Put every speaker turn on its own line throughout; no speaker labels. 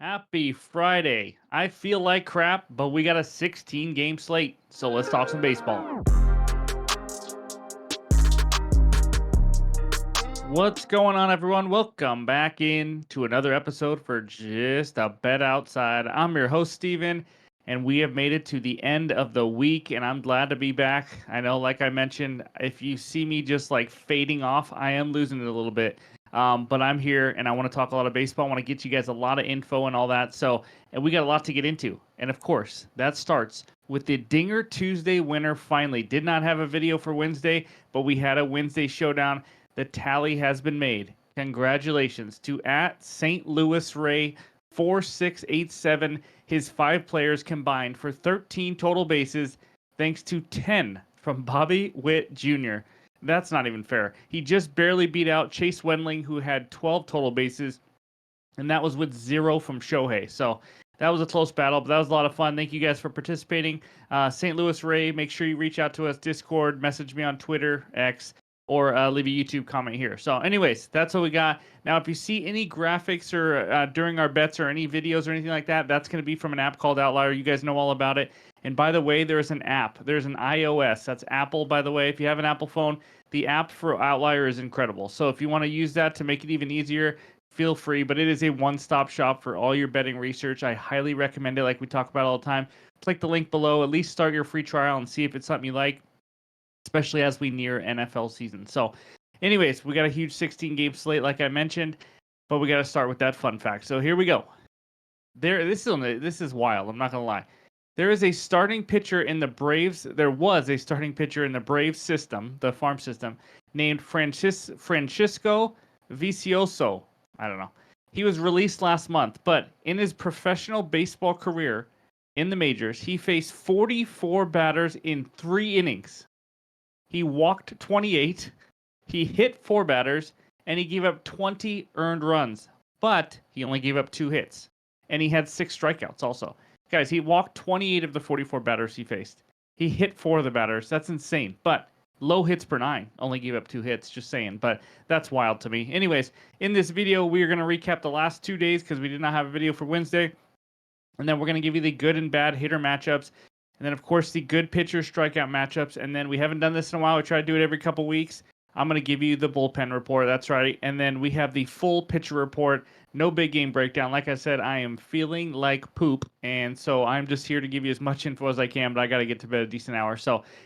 Happy Friday. I feel like crap, but we got a 16 game slate. So let's talk some baseball. What's going on, everyone? Welcome back in to another episode for Just a Bet Outside. I'm your host, Steven, and we have made it to the end of the week, and I'm glad to be back. I know, like I mentioned, if you see me just like fading off, I am losing it a little bit. But I'm here and I want to talk a lot of baseball. I want to get you guys a lot of info and all that. And we got a lot to get into. And of course, that starts with the Dinger Tuesday winner finally. Did not have a video for Wednesday, but we had a Wednesday showdown. The tally has been made. Congratulations to at St. Louis Ray 4687. His 5 players combined for 13 total bases, thanks to 10 from Bobby Witt Jr. That's not even fair. He just barely beat out Chase Wendling, who had 12 total bases, and that was with 0 from Shohei. So that was a close battle, but that was a lot of fun. Thank you guys for participating. St. Louis Ray, make sure you reach out to us, Discord, message me on Twitter, X, or leave a YouTube comment here. So anyways, that's what we got. Now, if you see any graphics or during our bets or any videos or anything like that, that's going to be from an app called Outlier. You guys know all about it. And by the way, there's an app. There's an iOS. That's Apple, by the way. If you have an Apple phone, the app for Outlier is incredible. So if you want to use that to make it even easier, feel free. But it is a one-stop shop for all your betting research. I highly recommend it, like we talk about all the time. Click the link below. At least start your free trial and see if it's something you like, especially as we near NFL season. So anyways, we got a huge 16 game slate, like I mentioned, but we got to start with that fun fact. So here we go. This is wild. I'm not going to lie. There is a starting pitcher in the Braves. There was a starting pitcher in the Braves system, the farm system, named Francisco Vicioso. I don't know. He was released last month, but in his professional baseball career in the majors, he faced 44 batters in 3 innings. He walked 28, he hit 4 batters, and he gave up 20 earned runs. But he only gave up 2 hits, and he had 6 strikeouts also. Guys, he walked 28 of the 44 batters he faced. He hit 4 of the batters. That's insane. But low hits per 9. Only gave up 2 hits, just saying. But that's wild to me. Anyways, in this video, we are going to recap the last 2 days because we did not have a video for Wednesday. And then we're going to give you the good and bad hitter matchups. And then, of course, the good pitcher strikeout matchups. And then we haven't done this in a while. We try to do it every couple weeks. I'm going to give you the bullpen report. That's right. And then we have the full pitcher report. No big game breakdown. Like I said, I am feeling like poop. And so I'm just here to give you as much info as I can, but I got to get to bed a decent hour.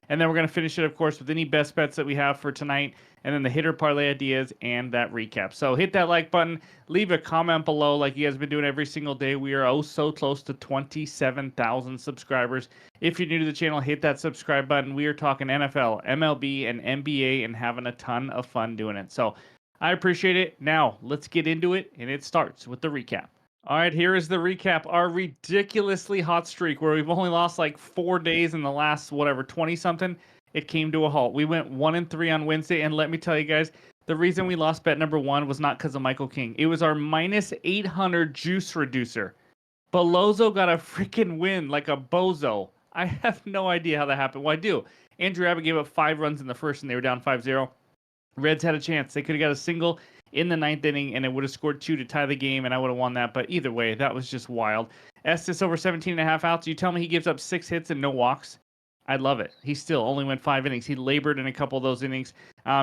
And then we're going to finish it, of course, with any best bets that we have for tonight. And then the hitter parlay ideas and that recap. So hit that like button. Leave a comment below like you guys have been doing every single day. We are oh so close to 27,000 subscribers. If you're new to the channel, hit that subscribe button. We are talking NFL, MLB, and NBA and having a ton of fun doing it. So I appreciate it. Now, let's get into it, and it starts with the recap. All right, here is the recap. Our ridiculously hot streak where we've only lost like 4 days in the last, 20-something, it came to a halt. We went 1-3 on Wednesday, and let me tell you guys, the reason we lost bet number 1 was not because of Michael King. It was our minus 800 juice reducer. Belozo got a freaking win like a bozo. I have no idea how that happened. Well, I do. Andrew Abbott gave up 5 runs in the first, and they were down 5-0. Reds had a chance. They could have got a single in the 9th inning, and it would have scored 2 to tie the game, and I would have won that. But either way, that was just wild. Estes over 17.5 outs. You tell me he gives up 6 hits and no walks? I'd love it. He still only went 5 innings. He labored in a couple of those innings.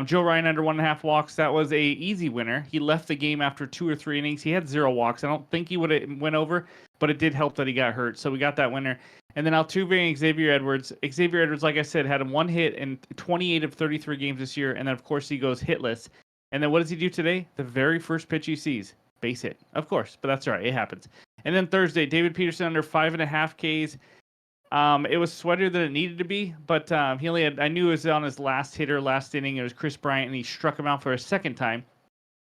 Joe Ryan under 1.5 walks. That was a easy winner. He left the game after 2 or 3 innings. He had 0 walks. I don't think he would have went over, but it did help that he got hurt. So we got that winner. And then Altuve and Xavier Edwards. Xavier Edwards, like I said, had 1 hit in 28 of 33 games this year. And then, of course, he goes hitless. And then what does he do today? The very first pitch he sees, base hit. Of course, but that's all right. It happens. And then Thursday, David Peterson under 5.5 Ks. It was sweatier than it needed to be, but he only had, I knew it was on his last hitter, last inning. It was Chris Bryant, and he struck him out for a second time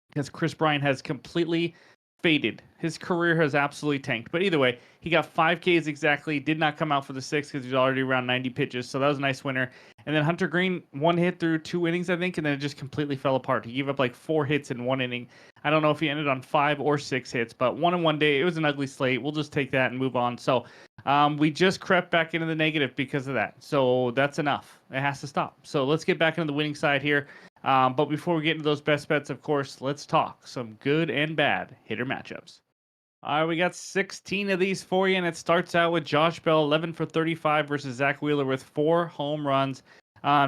because Chris Bryant has completely faded. His career has absolutely tanked. But either way, he got 5 Ks exactly. Did not come out for the 6th because he's already around 90 pitches. So that was a nice winner. And then Hunter Green, 1 hit through 2 innings, I think, and then it just completely fell apart. He gave up like 4 hits in 1 inning. I don't know if he ended on 5 or 6 hits, but 1 in 1 day. It was an ugly slate. We'll just take that and move on. So we just crept back into the negative because of that. So that's enough. It has to stop. So let's get back into the winning side here. But before we get into those best bets, of course, let's talk some good and bad hitter matchups. All right, we got 16 of these for you, and it starts out with Josh Bell, 11 for 35 versus Zach Wheeler with 4 home runs.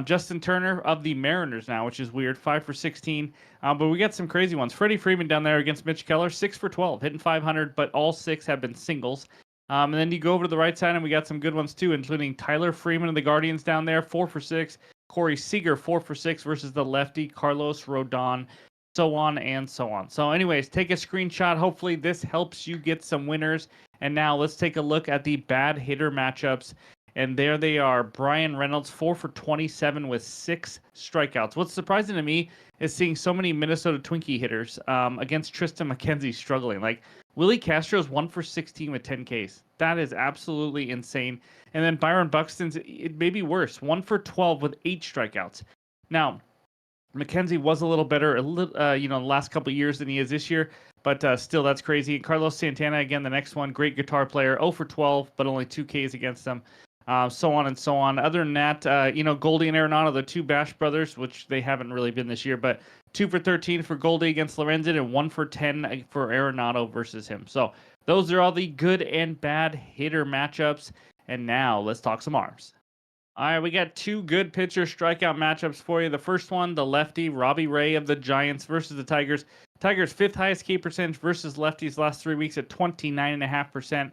Justin Turner of the Mariners now, which is weird, 5 for 16. But we got some crazy ones. Freddie Freeman down there against Mitch Keller, 6 for 12, hitting 500, but all 6 have been singles. And then you go over to the right side, and we got some good ones too, including Tyler Freeman of the Guardians down there, 4 for 6. Corey Seager, 4 for 6 versus the lefty Carlos Rodon, so on and so on. So anyways, take a screenshot. Hopefully this helps you get some winners. And now let's take a look at the bad hitter matchups. And there they are. Brian Reynolds, 4 for 27 with 6 strikeouts. What's surprising to me is seeing so many Minnesota Twinkie hitters against Tristan McKenzie struggling. Like Willie Castro's 1 for 16 with 10 Ks. That is absolutely insane. And then Byron Buxton's, it may be worse, 1 for 12 with 8 strikeouts. Now, McKenzie was a little better, the last couple of years than he is this year, but still, that's crazy. Carlos Santana, again, the next one, great guitar player, 0 for 12, but only 2 Ks against them, so on and so on. Other than that, Goldie and Arenado, the two Bash brothers, which they haven't really been this year, but 2 for 13 for Goldie against Lorenzen and 1 for 10 for Arenado versus him. So those are all the good and bad hitter matchups. And now let's talk some arms. All right, we got 2 good pitcher strikeout matchups for you. The first one, the lefty, Robbie Ray of the Giants versus the Tigers. Tigers' 5th highest K percentage versus lefties last 3 weeks at 29.5%.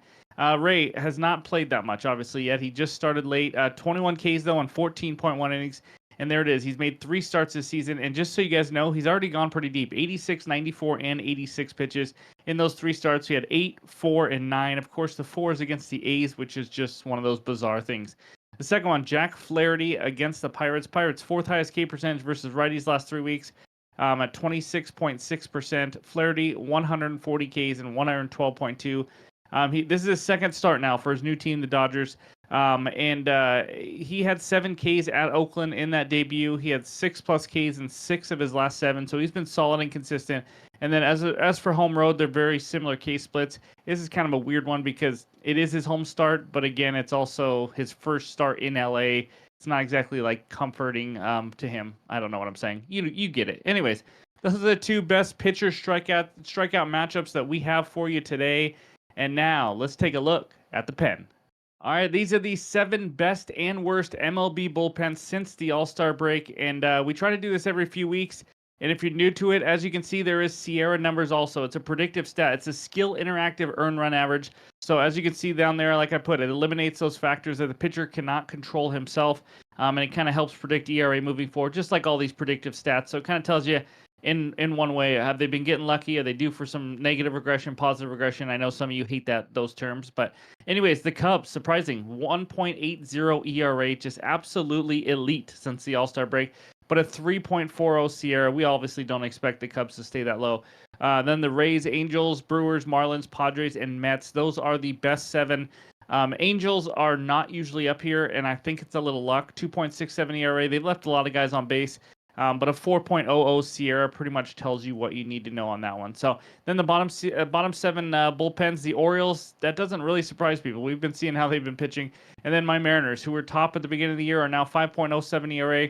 Ray has not played that much, obviously, yet. He just started late. 21 Ks, though, on 14.1 innings. And there it is. He's made 3 starts this season. And just so you guys know, he's already gone pretty deep. 86, 94, and 86 pitches. In those 3 starts, he had 8, 4, and 9. Of course, the 4 is against the A's, which is just one of those bizarre things. The second one, Jack Flaherty against the Pirates. Pirates' 4th highest K percentage versus righties last 3 weeks at 26.6%. Flaherty, 140 Ks and 112.2. This is his second start now for his new team, the Dodgers. He had 7 Ks at Oakland in that debut. He had 6+ Ks in 6 of his last 7, so he's been solid and consistent. And then as for home road, they're very similar K splits. This is kind of a weird one because it is his home start, but again, it's also his first start in LA. It's not exactly like comforting to him. I don't know what I'm saying. You get it. Anyways, those are the 2 best pitcher strikeout matchups that we have for you today. And now let's take a look at the pen. All right, these are the 7 best and worst MLB bullpens since the All-Star break, and we try to do this every few weeks. And if you're new to it, as you can see, there is Sierra numbers also. It's a predictive stat. It's a skill interactive earn run average. So as you can see down there, like I put, it eliminates those factors that the pitcher cannot control himself, and it kind of helps predict ERA moving forward, just like all these predictive stats. So it kind of tells you in one way, have they been getting lucky? Are they due for some negative regression, positive regression? I know some of you hate those terms, but anyways, the Cubs, surprising, 1.80 ERA, just absolutely elite since the All-Star break, but a 3.40 Sierra. We obviously don't expect the Cubs to stay that low. Then the Rays, Angels, Brewers, Marlins, Padres, and Mets. Those are the best 7. Angels are not usually up here, and I think it's a little luck. 2.67 ERA. They've left a lot of guys on base. But a 4.00 Sierra pretty much tells you what you need to know on that one. So then the bottom 7 bullpens, the Orioles, that doesn't really surprise people. We've been seeing how they've been pitching. And then my Mariners, who were top at the beginning of the year, are now 5.07 ERA,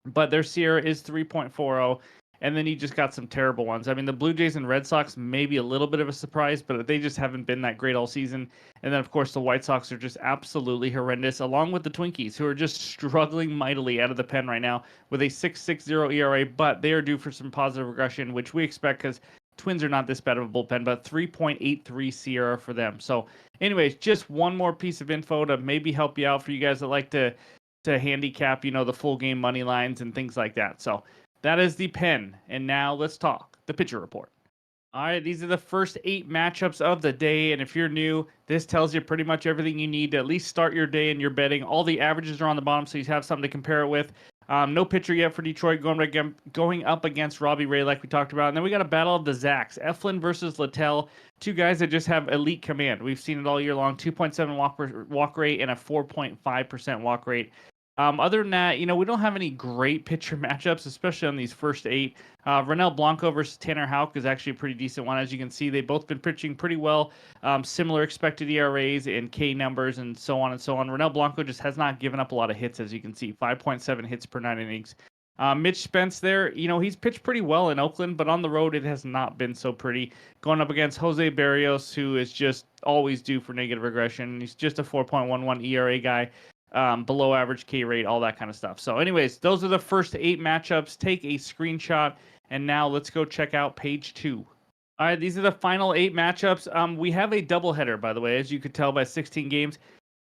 but their Sierra is 3.40. And then you just got some terrible ones. I mean, the Blue Jays and Red Sox may be a little bit of a surprise, but they just haven't been that great all season. And then, of course, the White Sox are just absolutely horrendous, along with the Twinkies, who are just struggling mightily out of the pen right now with a 6.60 ERA, but they are due for some positive regression, which we expect because Twins are not this bad of a bullpen, but 3.83 Sierra for them. So anyways, just one more piece of info to maybe help you out for you guys that like to handicap, the full game money lines and things like that. So that is the pen. And now let's talk the pitcher report. All right, these are the first 8 matchups of the day. And if you're new, this tells you pretty much everything you need to at least start your day in your betting. All the averages are on the bottom, so you have something to compare it with. No pitcher yet for Detroit going up against Robbie Ray, like we talked about. And then we got a battle of the Zacks. Eflin versus Littell. 2 guys that just have elite command. We've seen it all year long. 2.7 walk rate and a 4.5% walk rate. Other than that, we don't have any great pitcher matchups, especially on these first 8. Ronel Blanco versus Tanner Houck is actually a pretty decent one. As you can see, they've both been pitching pretty well. Similar expected ERAs and K numbers and so on and so on. Ronel Blanco just has not given up a lot of hits, as you can see. 5.7 hits per 9 innings. Mitch Spence there, he's pitched pretty well in Oakland, but on the road it has not been so pretty. Going up against Jose Barrios, who is just always due for negative regression. He's just a 4.11 ERA guy, below average K rate, all that kind of stuff. So, anyways, those are the first 8 matchups. Take a screenshot, and now let's go check out page 2. All right, these are the final 8 matchups. We have a doubleheader, by the way, as you could tell by 16 games.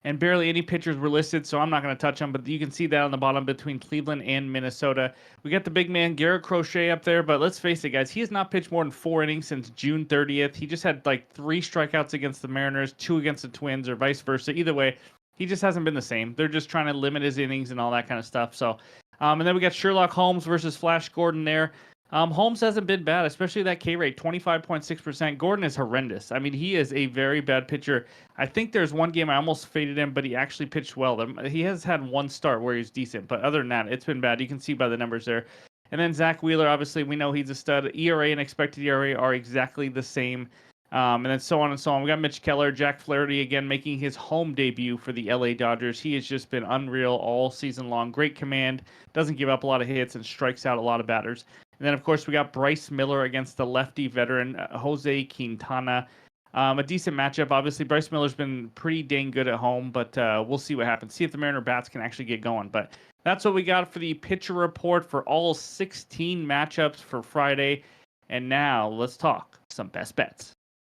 And barely any pitchers were listed, so I'm not going to touch them. But you can see that on the bottom between Cleveland and Minnesota. We got the big man Garrett Crochet up there, but let's face it, guys, he has not pitched more than 4 innings since June 30th. He just had like 3 strikeouts against the Mariners, 2 against the Twins, or vice versa. Either way, he just hasn't been the same. They're just trying to limit his innings and all that kind of stuff. So, and then we got Sherlock Holmes versus Flash Gordon there. Holmes hasn't been bad, especially that K rate, 25.6%. Gordon is horrendous. I mean, he is a very bad pitcher. I think there's one game I almost faded him, but he actually pitched well. He has had one start where he's decent, but other than that, it's been bad. You can see by the numbers there. And then Zach Wheeler, obviously, we know he's a stud. ERA and expected ERA are exactly the same. And then so on and so on. We got Mitch Keller, Jack Flaherty again making his home debut for the LA Dodgers. He has just been unreal all season long. Great command, doesn't give up a lot of hits, and strikes out a lot of batters. And then, of course, we got Bryce Miller against the lefty veteran Jose Quintana. A decent matchup. Obviously, Bryce Miller's been pretty dang good at home, but we'll see what happens. See if the Mariner bats can actually get going. But that's what we got for the pitcher report for all 16 matchups for Friday. And now let's talk some best bets.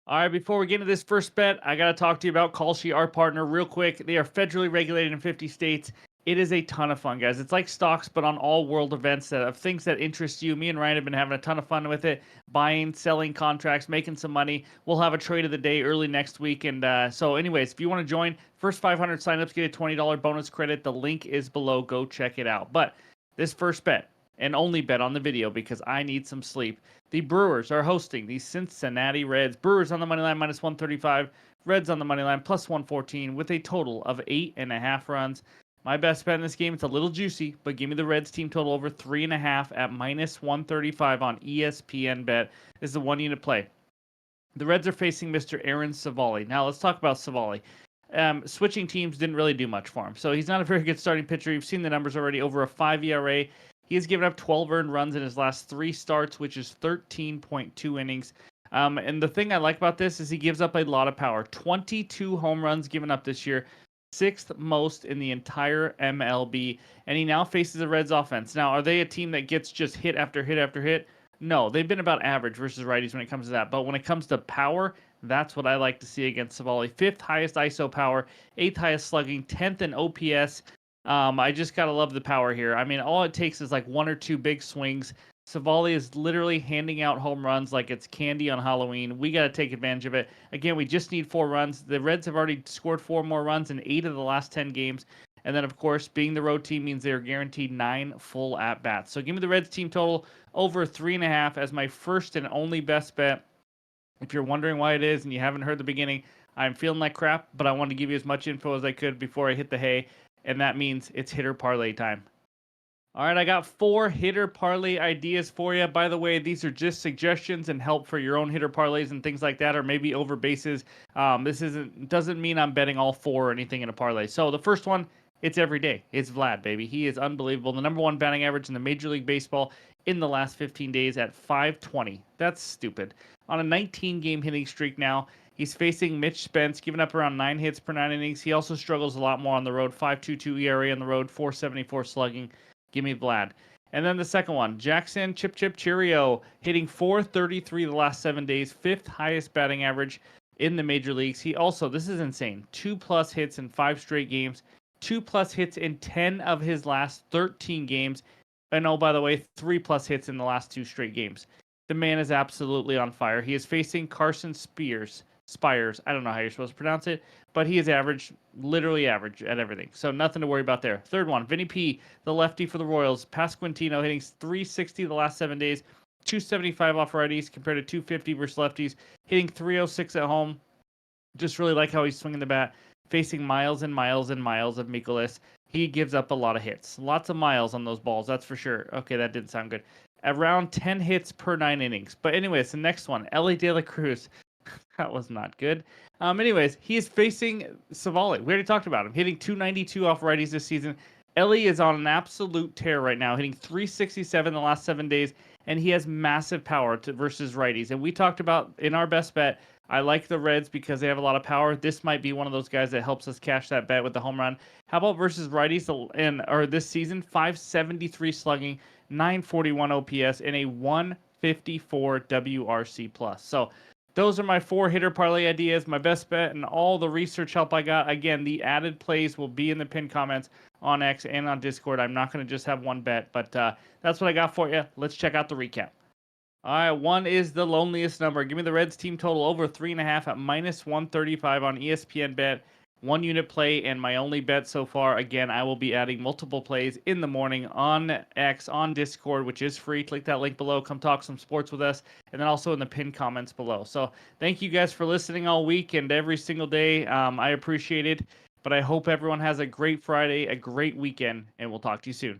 All right, before we get into this first bet, I got to talk to you about KALSHI, our partner, real quick. They are federally regulated in 50 states. It is a ton of fun, guys. It's like stocks, but on all world events of things that interest you. Me and Ryan have been having a ton of fun with it, buying, selling contracts, making some money. We'll have a trade of the day early next week. And so anyways, if you want to join, first 500 signups get a $20 bonus credit. The link is below. Go check it out. But this first bet, and only bet on the video because I need some sleep. The Brewers are hosting the Cincinnati Reds. Brewers on the money line minus 135. Reds on the money line plus 114 with a total of 8.5 runs. My best bet in this game, it's a little juicy, but give me the Reds team total over 3.5 at minus 135 on ESPN Bet. This is the one unit play. The Reds are facing Mr. Aaron Savali. Now let's talk about Savali. Switching teams didn't really do much for him. So he's not a very good starting pitcher. You've seen the numbers already. Over a 5 ERA. He has given up 12 earned runs in his last 3 starts, which is 13.2 innings. And the thing I like about this is he gives up a lot of power. 22 home runs given up this year. 6th most in the entire MLB, and he now faces the Reds offense. Now, are they a team that gets just hit after hit after hit? No, they've been about average versus righties when it comes to that. But when it comes to power, that's what I like to see against Savali. 5th highest ISO power, 8th highest slugging, 10th in OPS. I just gotta love the power here. I mean, all it takes is like 1 or 2 big swings. Savali is literally handing out home runs like it's candy on Halloween. We got to take advantage of it. Again, we just need 4 runs. The Reds have already scored 4 more runs in 8 of the last 10 games. And then, of course, being the road team means they're guaranteed 9 full at-bats. So give me the Reds team total over 3.5 as my first and only best bet. If you're wondering why it is and you haven't heard the beginning, I'm feeling like crap, but I wanted to give you as much info as I could before I hit the hay. And that means it's hitter parlay time. All right, I got 4 hitter parlay ideas for you. By the way, these are just suggestions and help for your own hitter parlays and things like that, or maybe over bases. This doesn't mean I'm betting all 4 or anything in a parlay. So the first one, it's every day. It's Vlad, baby. He is unbelievable. The #1 batting average in the Major League Baseball in the last 15 days at 520. That's stupid. On a 19-game hitting streak now. He's facing Mitch Spence, giving up around 9 hits per 9 innings. He also struggles a lot more on the road. 5.22 ERA on the road, 4.74 slugging. Give me Vlad. And then the second one, Jackson Chip Chip Cheerio, hitting .433 the last 7 days, 5th highest batting average in the major leagues. He also, this is insane, 2+ hits in 5 straight games, 2+ hits in 10 of his last 13 games, and oh, by the way, 3+ hits in the last 2 straight games. The man is absolutely on fire. He is facing Carson Spires. I don't know how you're supposed to pronounce it, but he is average, literally average at everything. So nothing to worry about there. Third one, Vinny P, the lefty for the Royals. Pasquantino hitting .360 the last 7 days, 275 off righties compared to 250 versus lefties. Hitting .306 at home. Just really like how he's swinging the bat. Facing miles and miles and miles of Mikolas. He gives up a lot of hits. Lots of miles on those balls, that's for sure. Okay, that didn't sound good. Around 10 hits per 9 innings. But anyways, the next one, Ellie De La Cruz. That was not good. Anyways, he is facing Savali. We already talked about him. Hitting .292 off righties this season. Ellie is on an absolute tear right now, hitting 367 the last 7 days, and he has massive power versus righties. And we talked about in our best bet, I like the Reds because they have a lot of power. This might be one of those guys that helps us cash that bet with the home run. How about versus righties or this season? 573 slugging, 941 OPS, and a 154 WRC plus. So those are my 4 hitter parlay ideas, my best bet, and all the research help I got. Again, the added plays will be in the pinned comments on X and on Discord. I'm not going to just have one bet, but that's what I got for you. Let's check out the recap. All right, 1 is the loneliest number. Give me the Reds team total over 3.5 at -135 on ESPN bet. 1 unit play, and my only bet so far. Again, I will be adding multiple plays in the morning on X, on Discord, which is free. Click that link below. Come talk some sports with us, and then also in the pinned comments below. So thank you guys for listening all week and every single day. I appreciate it, but I hope everyone has a great Friday, a great weekend, and we'll talk to you soon.